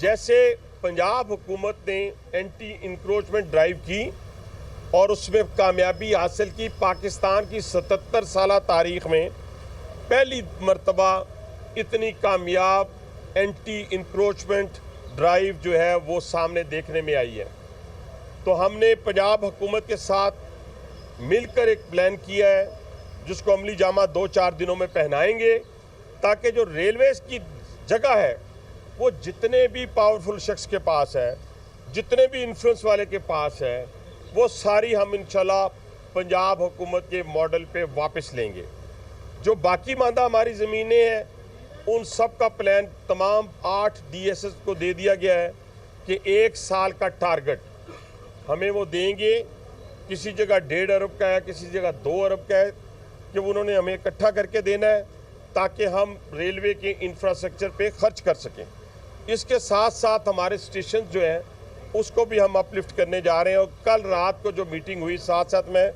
जैसे पंजाब हुकूमत ने एंटी इंक्रोचमेंट ड्राइव की और उसमें कामयाबी हासिल की, पाकिस्तान की 77 साल तारीख़ में पहली मर्तबा इतनी कामयाब एंटी इंक्रोचमेंट ड्राइव जो है वो सामने देखने में आई है। तो हमने पंजाब हुकूमत के साथ मिलकर एक प्लान किया है जिसको अमली जामा 2-4 दिनों में पहनाएंगे, ताकि जो रेलवेज़ की जगह है वो जितने भी पावरफुल शख्स के पास है, जितने भी इन्फ्लुएंस वाले के पास है, वो सारी हम इंशाल्लाह पंजाब हुकूमत के मॉडल पे वापस लेंगे। जो बाकी मांदा हमारी ज़मीनें हैं उन सब का प्लान तमाम 8 DSS को दे दिया गया है कि 1 साल का टारगेट हमें वो देंगे। किसी जगह 1.5 अरब का है, किसी जगह 2 अरब का है, कि उन्होंने हमें इकट्ठा करके देना है ताकि हम रेलवे के इंफ्रास्ट्रक्चर पे खर्च कर सकें। इसके साथ साथ हमारे स्टेशन जो हैं उसको भी हम अपलिफ्ट करने जा रहे हैं। और कल रात को जो मीटिंग हुई, साथ साथ मैं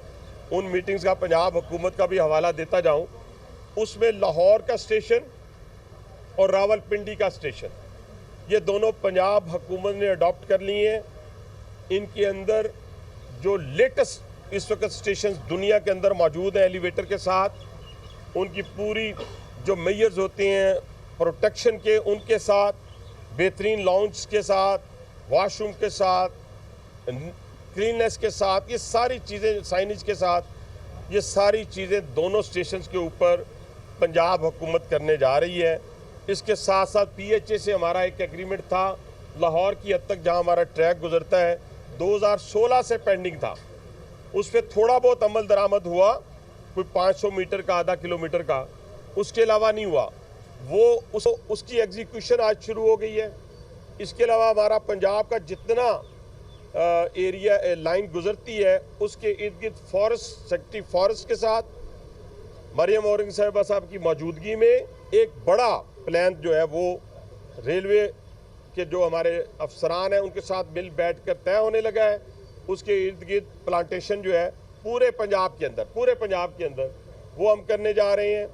उन मीटिंग्स का पंजाब हुकूमत का भी हवाला देता जाऊं, उसमें लाहौर का स्टेशन और रावलपिंडी का स्टेशन, ये दोनों पंजाब हुकूमत ने अडॉप्ट कर लिए हैं। इनके अंदर जो लेटेस्ट इस वक्त स्टेशन दुनिया के अंदर मौजूद हैं एलिवेटर के साथ, उनकी पूरी जो मेजर्स होते हैं प्रोटेक्शन के, उनके साथ बेहतरीन लाउंज के साथ, वॉशरूम के साथ, क्लीननेस के साथ, ये सारी चीज़ें साइनेज के साथ, ये सारी चीज़ें दोनों स्टेशन के ऊपर पंजाब हुकूमत करने जा रही है। इसके साथ साथ PHA से हमारा एक एग्रीमेंट था लाहौर की हद तक, जहां हमारा ट्रैक गुजरता है, 2016 से पेंडिंग था। उस पर थोड़ा बहुत अमल दरामद हुआ, कोई 500 मीटर का, आधा किलोमीटर का, उसके अलावा नहीं हुआ। वो उसकी एग्जीक्यूशन आज शुरू हो गई है। इसके अलावा हमारा पंजाब का जितना एरिया लाइन गुजरती है उसके इर्द गिर्द फॉरेस्ट, सेक्रेटरी फॉरेस्ट के साथ मरियम औरंग साहिबा साहब की मौजूदगी में एक बड़ा प्लान जो है वो रेलवे के जो हमारे अफसरान हैं उनके साथ मिल बैठ कर तय होने लगा है। उसके इर्द गिर्द प्लांटेशन जो है पूरे पंजाब के अंदर वो हम करने जा रहे हैं।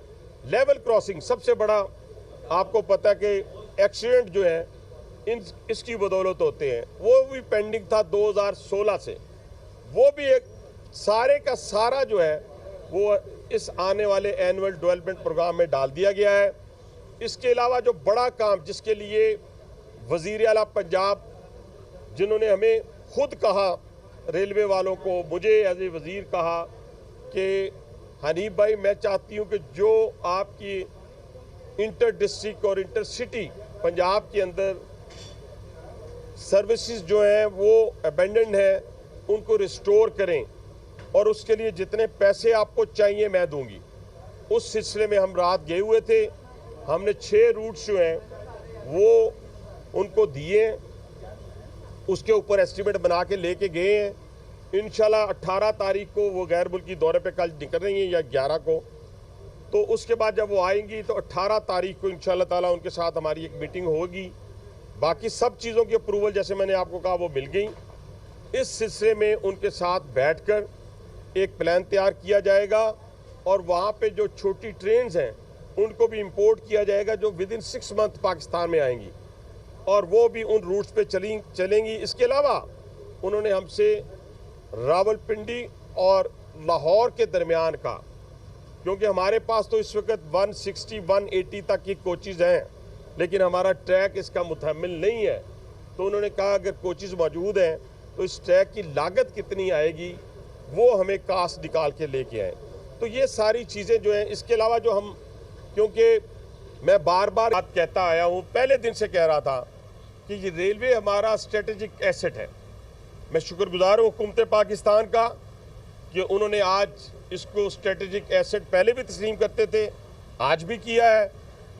लेवल क्रॉसिंग सबसे बड़ा, आपको पता है कि एक्सीडेंट जो है इसकी बदौलत होते हैं, वो भी पेंडिंग था 2016 से, वो भी एक सारे का सारा जो है वो इस आने वाले एनुअल डेवलपमेंट प्रोग्राम में डाल दिया गया है। इसके अलावा जो बड़ा काम जिसके लिए वज़ीर आला पंजाब, जिन्होंने हमें खुद कहा, रेलवे वालों को, मुझे एज ए वज़ीर कहा कि हनीफ भाई मैं चाहती हूँ कि जो आपकी इंटर डिस्ट्रिक्ट और इंटर सिटी पंजाब के अंदर सर्विसेज जो हैं वो अबेंडन है, उनको रिस्टोर करें और उसके लिए जितने पैसे आपको चाहिए मैं दूंगी। उस सिलसिले में हम रात गए हुए थे। हमने 6 रूट्स जो हैं वो उनको दिए, उसके ऊपर एस्टीमेट बना के लेके गए हैं। इंशाल्लाह 18 तारीख को वो गैर मुल्की दौरे पे कल निकल रही हैं या 11 को, तो उसके बाद जब वो आएंगी तो 18 तारीख को इंशाल्लाह ताला उनके साथ हमारी एक मीटिंग होगी। बाकी सब चीज़ों की अप्रूवल जैसे मैंने आपको कहा वो मिल गई। इस सिलसिले में उनके साथ बैठकर एक प्लान तैयार किया जाएगा और वहाँ पे जो छोटी ट्रेन्स हैं उनको भी इंपोर्ट किया जाएगा जो विदिन 6 मंथ पाकिस्तान में आएंगी और वो भी उन रूट्स पे चलेंगी। इसके अलावा उन्होंने हमसे रावलपिंडी और लाहौर के दरमियान का, क्योंकि हमारे पास तो इस वक्त 160-180 तक की कोचेज़ हैं, लेकिन हमारा ट्रैक इसका मुतहम्मिल नहीं है, तो उन्होंने कहा अगर कोचेज़ मौजूद हैं तो इस ट्रैक की लागत कितनी आएगी वो हमें कास्ट निकाल के लेके आए। तो ये सारी चीज़ें जो हैं, इसके अलावा जो हम, क्योंकि मैं बार बार बात कहता आया हूँ, पहले दिन से कह रहा था कि ये रेलवे हमारा स्ट्रेटेजिक एसेट है। मैं शुक्रगुजार हूँ हुकूमत पाकिस्तान का कि उन्होंने आज इसको स्ट्रेटेजिक एसेट, पहले भी तस्लीम करते थे, आज भी किया है,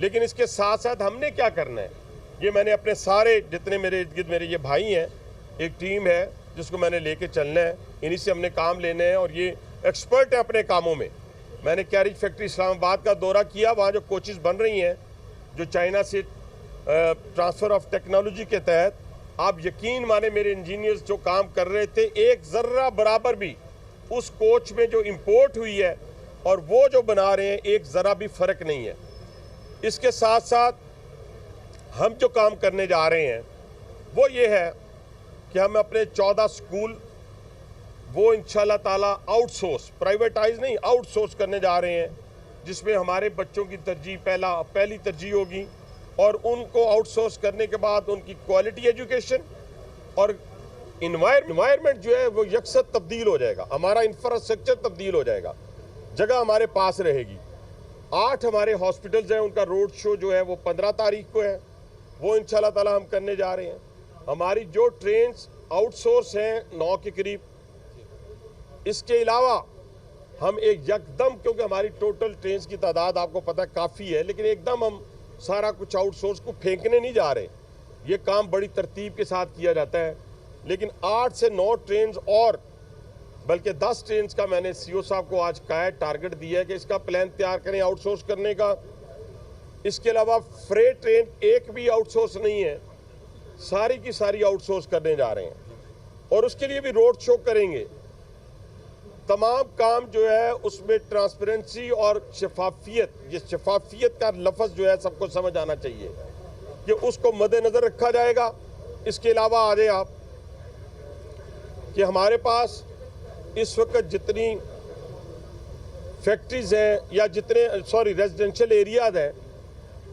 लेकिन इसके साथ साथ हमने क्या करना है, ये मैंने अपने सारे जितने मेरे इर्द गिर्द मेरे ये भाई हैं, एक टीम है जिसको मैंने लेके चलना है, इन्हीं से हमने काम लेने हैं और ये एक्सपर्ट है अपने कामों में। मैंने कैरिज फैक्ट्री इस्लामाबाद का दौरा किया, वहाँ जो कोचेज़ बन रही हैं जो चाइना से ट्रांसफ़र ऑफ टेक्नोलॉजी के तहत, आप यकीन माने मेरे इंजीनियर्स जो काम कर रहे थे, एक ज़र्रा बराबर भी उस कोच में जो इंपोर्ट हुई है और वो जो बना रहे हैं एक ज़रा भी फ़र्क नहीं है। इसके साथ साथ हम जो काम करने जा रहे हैं वो ये है कि हम अपने 14 स्कूल वो इंशाल्लाह ताला आउटसोर्स, प्राइवेटाइज नहीं, आउटसोर्स करने जा रहे हैं, जिसमें हमारे बच्चों की पहली तरजीह होगी और उनको आउटसोर्स करने के बाद उनकी क्वालिटी एजुकेशन और इन्वायरमेंट जो है वो यकसर तब्दील हो जाएगा, हमारा इंफ्रास्ट्रक्चर तब्दील हो जाएगा, जगह हमारे पास रहेगी। 8 हमारे हॉस्पिटल्स हैं, उनका रोड शो जो है वो 15 तारीख को है, वो इंशाल्लाह ताला हम करने जा रहे हैं। हमारी जो ट्रेन्स आउटसोर्स हैं 9 के करीब, इसके अलावा हम एक यकदम, क्योंकि हमारी टोटल ट्रेन्स की तादाद आपको पता है काफ़ी है, लेकिन एकदम हम सारा कुछ आउटसोर्स को फेंकने नहीं जा रहे, ये काम बड़ी तरतीब के साथ किया जाता है। लेकिन 8 से 9 ट्रेन्स और बल्कि 10 ट्रेन्स का मैंने सीओ साहब को आज कहा है, टारगेट दिया है कि इसका प्लान तैयार करें आउटसोर्स करने का। इसके अलावा फ्रेट ट्रेन एक भी आउटसोर्स नहीं है, सारी की सारी आउटसोर्स करने जा रहे हैं और उसके लिए भी रोड शो करेंगे। तमाम काम जो है उसमें ट्रांसपेरेंसी और शफाफियत, ये शफाफियत का लफ्ज़ जो है सबको समझ आना चाहिए कि उसको मद्देनज़र रखा जाएगा। इसके अलावा आ जाए आप कि हमारे पास इस वक्त जितनी फैक्ट्रीज हैं या जितने रेजिडेंशियल एरियाज हैं,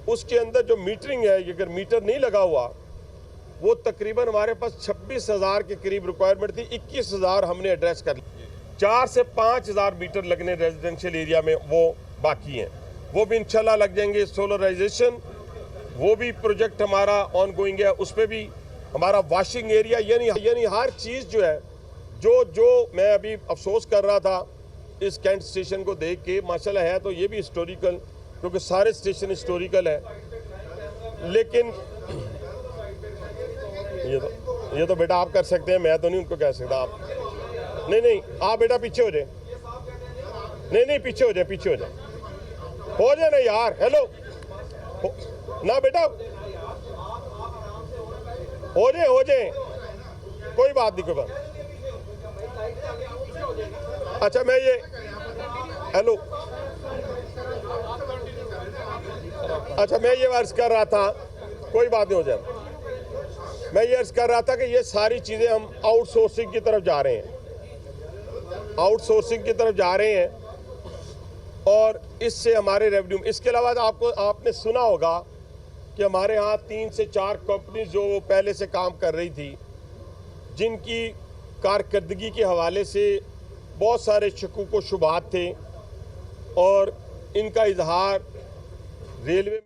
उसके अंदर जो मीटरिंग है, अगर मीटर नहीं लगा हुआ, वो तकरीबन हमारे पास 26,000 के करीब रिक्वायरमेंट थी, 21,000 हमने एड्रेस कर ली। 4 से 5,000 मीटर लगने रेजिडेंशियल एरिया में वो बाकी हैं, वो भी इंशाल्लाह लग जाएंगे। सोलराइजेशन वो भी प्रोजेक्ट हमारा ऑन गोइंग है, उस पर भी हमारा वॉशिंग एरिया, यानी हर चीज़ जो है, जो मैं अभी अफसोस कर रहा था इस कैंट स्टेशन को देख के, माशाल्लाह है तो ये भी हिस्टोरिकल, क्योंकि सारे स्टेशन हिस्टोरिकल है, लेकिन ये तो बेटा आप कर सकते हैं, मैं तो नहीं उनको कह सकता। आप नहीं आप बेटा पीछे हो जाए, नहीं पीछे हो जाए ना यार, हेलो ना बेटा, हो जाए कोई बात नहीं, कोई बात। अच्छा मैं ये हेलो, अच्छा मैं ये अर्ज कर रहा था, कोई बात नहीं, हो जाए। मैं ये अर्ज कर रहा था कि ये सारी चीज़ें हम आउटसोर्सिंग की तरफ जा रहे हैं, और इससे हमारे रेवेन्यू। इसके अलावा आपने सुना होगा कि हमारे यहाँ 3 से 4 कंपनी जो पहले से काम कर रही थी, जिनकी कारकर्दगी के हवाले से बहुत सारे शकूक व शुबहात थे, और इनका इजहार रेलवे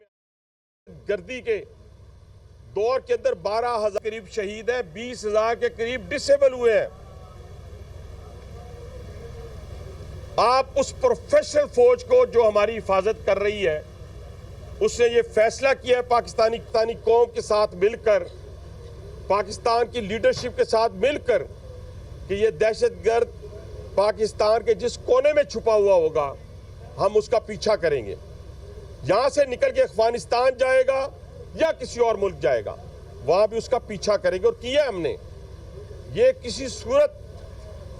में गर्दी के दौर के अंदर 12,000 करीब शहीद हैं, 20,000 के करीब डिसेबल हुए हैं। आप उस प्रोफेशनल फौज को जो हमारी हिफाजत कर रही है, उसने ये फैसला किया है पाकिस्तानी कौम के साथ मिलकर, पाकिस्तान की लीडरशिप के साथ मिलकर, कि ये दहशतगर्द पाकिस्तान के जिस कोने में छुपा हुआ होगा हम उसका पीछा करेंगे। यहाँ से निकल के अफगानिस्तान जाएगा या किसी और मुल्क जाएगा, वहाँ भी उसका पीछा करेंगे, और किया हमने। ये किसी सूरत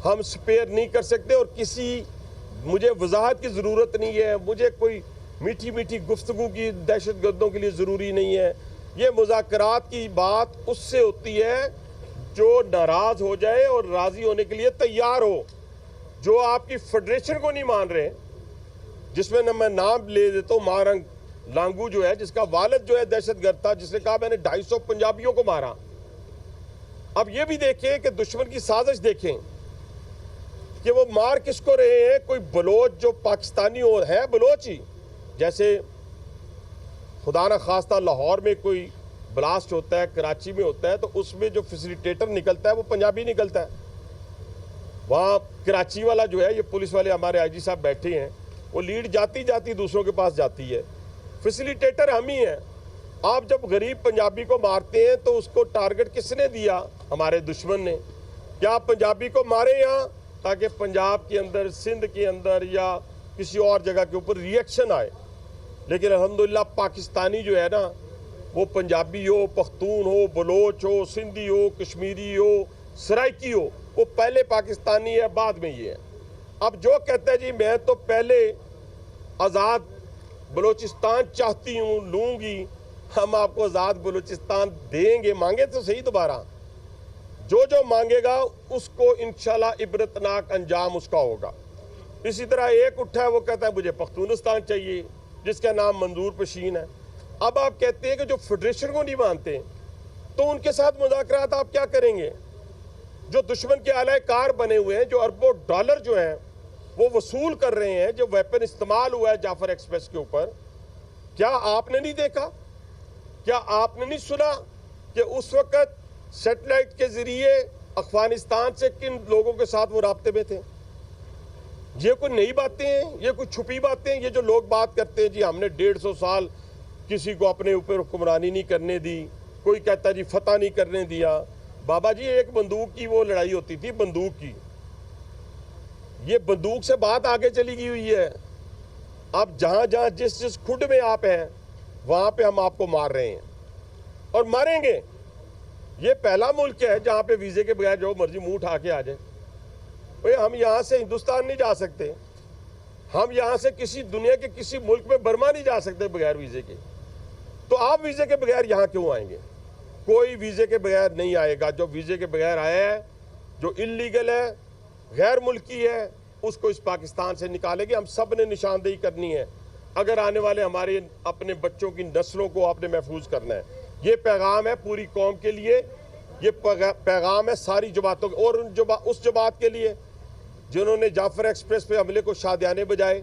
हम स्पेयर नहीं कर सकते, और मुझे वजाहत की ज़रूरत नहीं है, मुझे कोई मीठी गुफ्तगू की दहशतगर्दों के लिए ज़रूरी नहीं है। ये मुज़ाकरात की बात उससे होती है जो नाराज़ हो जाए और राज़ी होने के लिए तैयार हो। जो आपकी फेडरेशन को नहीं मान रहे, जिसमें मैं नाम ले देता हूँ, मारंग लांगू जो है, जिसका वालिद जो है दहशतगर्द था, जिसने कहा मैंने 250 पंजाबियों को मारा। अब ये भी देखें कि दुश्मन की साजिश देखें कि वो मार किसको रहे हैं। कोई बलोच जो पाकिस्तानी और है बलोच ही, जैसे खुदा न खास्ता लाहौर में कोई ब्लास्ट होता है, कराची में होता है, तो उसमें जो फैसिलिटेटर निकलता है वो पंजाबी निकलता है। वहाँ कराची वाला जो है, ये पुलिस वाले हमारे आईजी साहब बैठे हैं, वो लीड जाती दूसरों के पास जाती है, फैसिलिटेटर हम ही हैं। आप जब गरीब पंजाबी को मारते हैं तो उसको टारगेट किसने दिया? हमारे दुश्मन ने। क्या आप पंजाबी को मारे यहाँ ताकि पंजाब के अंदर, सिंध के अंदर या किसी और जगह के ऊपर रिएक्शन आए? लेकिन अल्हम्दुलिल्लाह पाकिस्तानी जो है ना, वो पंजाबी हो, पख्तून हो, बलोच हो, सिंधी हो, कश्मीरी हो, सराइकी हो, वो पहले पाकिस्तानी है, बाद में ये है। अब जो कहता है जी मैं तो पहले आज़ाद बलोचिस्तान चाहती हूँ, लूँगी, हम आपको आज़ाद बलूचिस्तान देंगे, मांगे तो सही दोबारा, जो जो मांगेगा उसको इंशाल्लाह इबरतनाक अंजाम उसका होगा। इसी तरह एक उठा है, वो कहता है मुझे पख्तूनिस्तान चाहिए, जिसका नाम मंजूर पशीन है। अब आप कहते हैं कि जो फेडरेशन को नहीं मानते तो उनके साथ मुज़ाकरात आप क्या करेंगे? जो दुश्मन के आला कार बने हुए हैं, जो अरबों डॉलर जो हैं वो वसूल कर रहे हैं, जो वेपन इस्तेमाल हुआ है जाफर एक्सप्रेस के ऊपर, क्या आपने नहीं देखा? क्या आपने नहीं सुना कि उस वक्त सैटेलाइट के जरिए अफगानिस्तान से किन लोगों के साथ वो राब्ते में थे? ये कोई नई बातें हैं, ये कोई छुपी बातें हैं? ये जो लोग बात करते हैं जी हमने 150 साल किसी को अपने ऊपर हुक्मरानी नहीं करने दी, कोई कहता जी फतह नहीं करने दिया। बाबा जी एक बंदूक की वो लड़ाई होती थी, बंदूक की, ये बंदूक से बात आगे चली गई हुई है। अब जहां जहां जिस जिस खुड में आप हैं वहां पे हम आपको मार रहे हैं और मारेंगे। ये पहला मुल्क है जहां पे वीजे के बगैर जो मर्जी मुंह उठा के आ जाए। भाई हम यहां से हिंदुस्तान नहीं जा सकते, हम यहां से किसी दुनिया के किसी मुल्क में बर्मा नहीं जा सकते बगैर वीजे के। तो आप वीजे के बगैर यहां क्यों आएंगे? कोई वीजे के बगैर नहीं आएगा। जो वीजे के बगैर आया है, जो इलीगल है, गैर मुल्की है, उसको इस पाकिस्तान से निकालेंगे। हम सब ने निशानदेही करनी है अगर आने वाले हमारे अपने बच्चों की नस्लों को आपने महफूज करना है। ये पैगाम है पूरी कौम के लिए, ये पैगाम है सारी जमातों और उस जमात के लिए जिन्होंने जाफर एक्सप्रेस पे हमले को शादियाने बजाए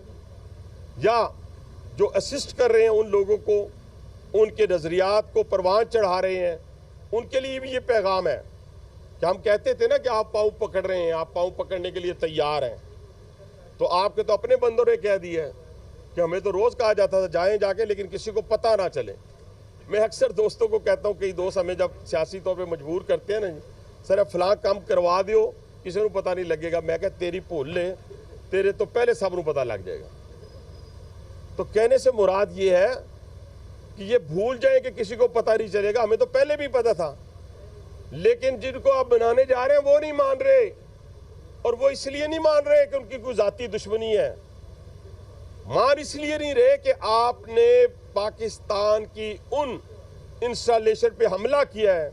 या जो असिस्ट कर रहे हैं उन लोगों को, उनके नज़रियात को परवान चढ़ा रहे हैं, उनके लिए भी ये पैगाम है कि हम कहते थे ना कि आप पाँव पकड़ रहे हैं, आप पाँव पकड़ने के लिए तैयार हैं। तो आपके तो अपने बंदों ने कह दिया है कि हमें तो रोज़ कहा जाता था जाएं जाके, लेकिन किसी को पता ना चले। मैं अक्सर दोस्तों को कहता हूँ, कई दोस्त हमें जब सियासी तौर पे मजबूर करते हैं ना जी, सर फलां काम करवा दो, किसी को पता नहीं लगेगा। मैं कह तेरी भूल ले, तेरे तो पहले सब को पता लग जाएगा। तो कहने से मुराद ये है कि ये भूल जाए कि किसी को पता नहीं चलेगा, हमें तो पहले भी पता था, लेकिन जिनको आप बनाने जा रहे हैं वो नहीं मान रहे। और वो इसलिए नहीं मान रहे कि उनकी कोई जाती दुश्मनी है, मान इसलिए नहीं रहे कि आपने पाकिस्तान की उन इंस्टॉलेशन पे हमला किया है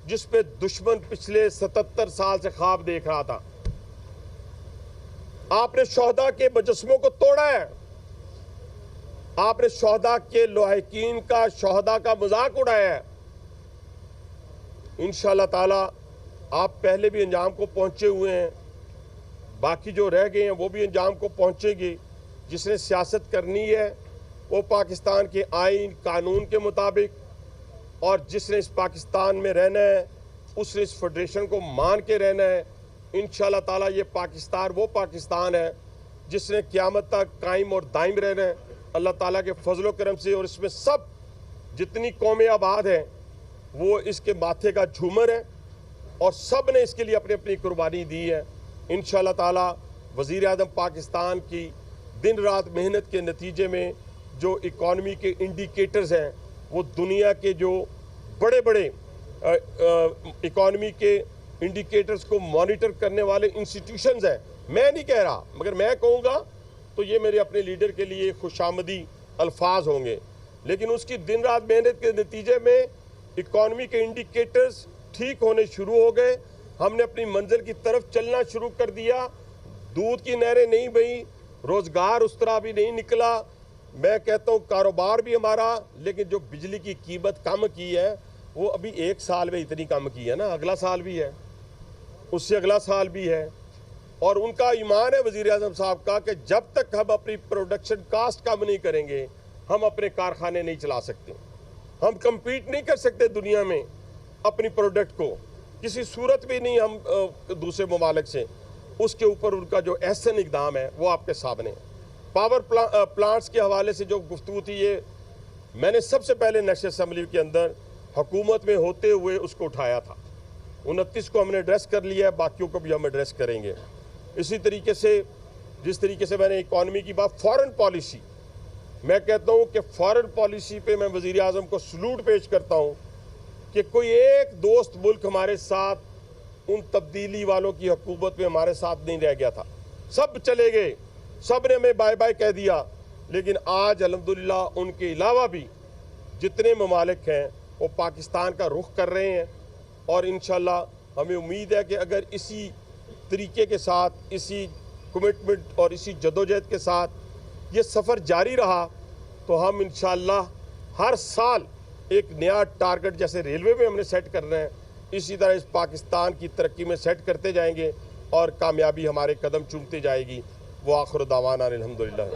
जिस पे दुश्मन पिछले 77 साल से ख्वाब देख रहा था। आपने शोहदा के मुजस्समों को तोड़ा है, आपने शोहदा के लोहाकीन का, शोहदा का मजाक उड़ाया है। इंशाअल्लाह ताला आप पहले भी अंजाम को पहुंचे हुए हैं, बाकी जो रह गए हैं वो भी अंजाम को पहुंचेगी। जिसने सियासत करनी है वो पाकिस्तान के आइन कानून के मुताबिक, और जिसने इस पाकिस्तान में रहना है उसने इस फेडरेशन को मान के रहना है। इंशाअल्लाह ताला ये पाकिस्तान वो पाकिस्तान है जिसने क़यामत तक कायम और दायम रहना है अल्लाह ताला के फजल करम से। और इसमें सब जितनी कौमें आबाद हैं वो इसके माथे का झूमर है और सब ने इसके लिए अपनी अपनी कुर्बानी दी है। इंशाअल्लाह ताला वज़ीर आज़म पाकिस्तान की दिन रात मेहनत के नतीजे में जो इकॉनमी के इंडिकेटर्स हैं वो दुनिया के जो बड़े बड़े इकॉनमी के इंडिकेटर्स को मॉनिटर करने वाले इंस्टीट्यूशंस हैं, मैं नहीं कह रहा, मगर मैं कहूँगा तो ये मेरे अपने लीडर के लिए खुशामदी अल्फाज होंगे, लेकिन उसकी दिन रात मेहनत के नतीजे में इकॉनमी के इंडिकेटर्स ठीक होने शुरू हो गए। हमने अपनी मंजिल की तरफ चलना शुरू कर दिया। दूध की नहरें नहीं बही, रोज़गार उस तरह भी नहीं निकला। मैं कहता हूँ कारोबार भी हमारा, लेकिन जो बिजली की कीमत कम की है वो अभी एक साल में इतनी कम की है ना, अगला साल भी है, उससे अगला साल भी है। और उनका ईमान है वज़ीर आज़म साहब का कि जब तक हम अपनी प्रोडक्शन कास्ट कम नहीं करेंगे हम अपने कारखाने नहीं चला सकते, हम कम्पीट नहीं कर सकते दुनिया में अपनी प्रोडक्ट को किसी सूरत भी नहीं, हम दूसरे ममालिक से। उसके ऊपर उनका जो एहसन इक़दाम है वो आपके सामने। पावर प्लांट्स के हवाले से जो गुफ्तगू थी, ये मैंने सबसे पहले नेशनल असम्बली के अंदर हुकूमत में होते हुए उसको उठाया था। 29 को हमने एड्रेस कर लिया है, बाकियों को भी हम एड्रेस करेंगे। इसी तरीके से जिस तरीके से मैंने इकॉनमी की बात, फॉरेन पॉलिसी, मैं कहता हूँ कि फॉरेन पॉलिसी पे मैं वज़ीर आज़म को सलूट पेश करता हूँ कि कोई एक दोस्त मुल्क हमारे साथ उन तब्दीली वालों की हुकूमत में हमारे साथ नहीं रह गया था। सब चले गए, सब ने हमें बाय बाय कह दिया। लेकिन आज अल्हम्दुलिल्लाह उनके अलावा भी जितने ममालिक हैं वो पाकिस्तान का रुख कर रहे हैं और इंशाल्लाह हमें उम्मीद है कि अगर इसी तरीके के साथ, इसी कमिटमेंट और इसी जदोजहद के साथ ये सफ़र जारी रहा तो हम इंशाल्लाह हर साल एक नया टारगेट जैसे रेलवे में हमने सेट कर रहे हैं, इसी तरह इस पाकिस्तान की तरक्की में सेट करते जाएंगे और कामयाबी हमारे कदम चूमती जाएगी। वो आखिर दावाना अल्हम्दुलिल्लाह।